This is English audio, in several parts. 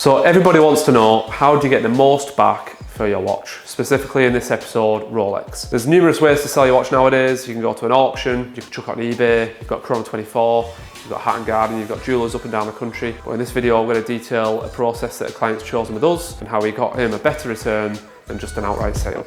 So everybody wants to know, how do you get the most back for your watch? Specifically in this episode, Rolex. There's numerous ways to sell your watch nowadays. You can go to an auction, you can chuck it on eBay, you've got Chrono24, you've got Hat & Garden, you've got jewelers up and down the country. But in this video, I'm going to detail a process that a client's chosen with us and how we got him a better return than just an outright sale.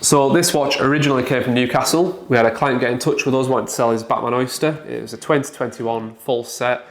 So this watch originally came from Newcastle. We had a client get in touch with us wanting to sell his Batman Oyster. It was a 2021 full set,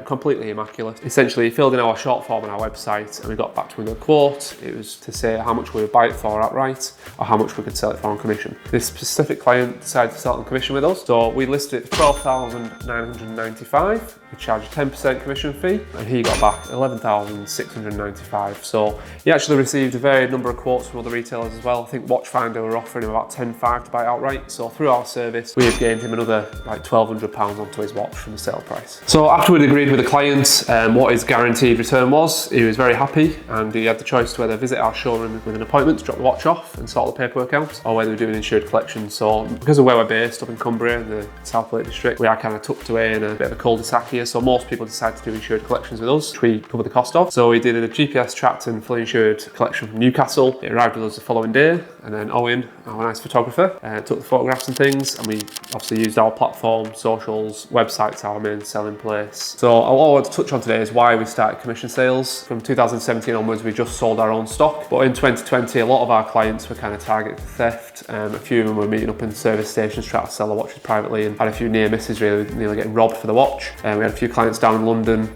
completely immaculate. Essentially, he filled in our short form on our website and we got back to him with a quote. It was to say how much we would buy it for outright or how much we could sell it for on commission. This specific client decided to sell it on commission with us. So we listed it for $12,995. We charged a 10% commission fee and he got back $11,695. So he actually received a varied number of quotes from other retailers as well. I think Watchfinder were offering him about $10,500 to buy it outright. So through our service, we have gained him another like £1,200 onto his watch from the sale price. So after we'd agreed with the client what his guaranteed return was, he was very happy and he had the choice to whether visit our showroom with an appointment to drop the watch off and sort the paperwork out, or whether we do an insured collection. So because of where we're based up in Cumbria in the South Lake District, we are kind of tucked away in a bit of a cul-de-sac here. So most people decide to do insured collections with us, which we cover the cost of. So we did a GPS tracked and fully insured collection from Newcastle. It arrived with us the following day, and then Owen, our nice photographer, took the photographs and things, and we obviously used our platform, socials, websites, our main selling place. So all I want to touch on today is why we started commission sales. From 2017 onwards, we just sold our own stock, but in 2020, a lot of our clients were kind of targeted for theft. A few of them were meeting up in service stations trying to sell their watches privately, and had a few near misses, really, nearly getting robbed for the watch. We had a few clients down in London,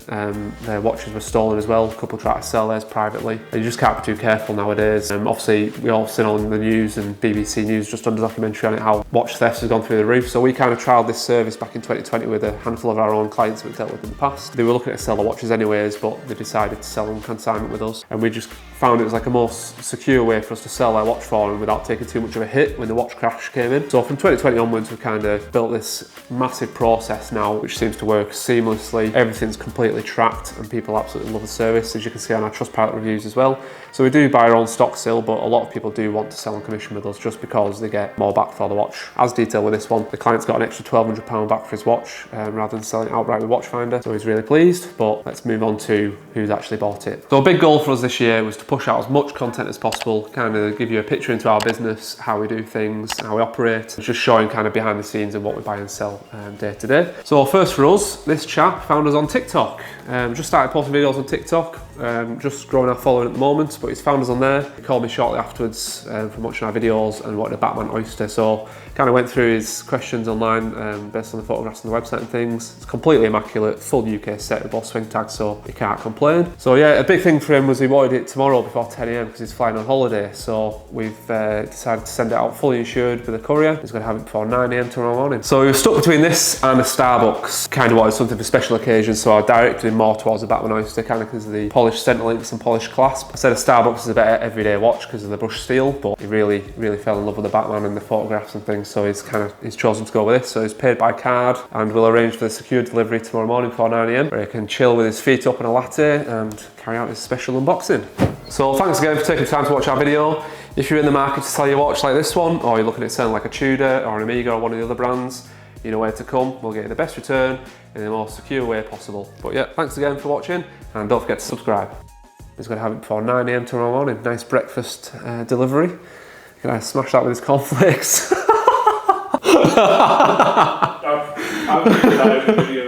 their watches were stolen as well. A couple tried to sell theirs privately. And you just can't be too careful nowadays. Obviously, we all seen on the news and BBC News just done a documentary on it, how watch theft has gone through the roof. So we kind of trialled this service back in 2020 with a handful of our own clients that we've dealt with in the past. They were looking to sell the watches anyways, but they decided to sell on consignment with us. And we just found it was like a more secure way for us to sell our watch for them without taking too much of a hit when the watch crash came in. So from 2020 onwards, we've kind of built this massive process now, which seems to work seamlessly. Everything's completely tracked and people absolutely love the service, as you can see on our Trustpilot reviews as well. So we do buy our own stock still, but a lot of people do want to sell on commission with us just because they get more back for the watch. As detailed with this one, the client's got an extra £1,200 back for his watch rather than selling it outright with Watchfinder, so he's really pleased. But let's move on to who's actually bought it. So a big goal for us this year was to push out as much content as possible, kind of give you a picture into our business, how we do things, how we operate, just showing kind of behind the scenes and what we buy and sell day to day. So first for us, this chap found us on TikTok. Just started posting videos on TikTok, just growing our following at the moment, but he's found us on there. He called me shortly afterwards from watching our videos and wanted a Batman Oyster, so kind of went through his questions online based on the photographs on the website and things. It's completely immaculate, full UK set with both swing tags, so he can't complain. So yeah, a big thing for him was he wanted it tomorrow before 10 AM because he's flying on holiday, so we've decided to send it out fully insured with a courier. He's going to have it before 9 AM tomorrow morning. So we were stuck between this and a Starbucks. Kind of wanted something for special occasions, so I directed him more towards a Batman Oyster, kind of because of the polished centre links and polished clasp. I said a Starbucks is a better everyday watch because of the brushed steel, but he really fell in love with the Batman and the photographs and things, so he's chosen to go with this. So he's paid by card and we'll arrange for the secure delivery tomorrow morning before 9 AM, where he can chill with his feet up in a latte and carry out his special unboxing. So thanks again for taking time to watch our video. If you're in the market to sell your watch like this one, or you're looking at selling like a Tudor or an Omega or one of the other brands, you know where to come. We'll get you the best return in the most secure way possible. But yeah, thanks again for watching, and don't forget to subscribe. He's going to have it before 9 AM tomorrow morning. Nice breakfast delivery. Can I smash that with his cornflakes? I've figured out in the video.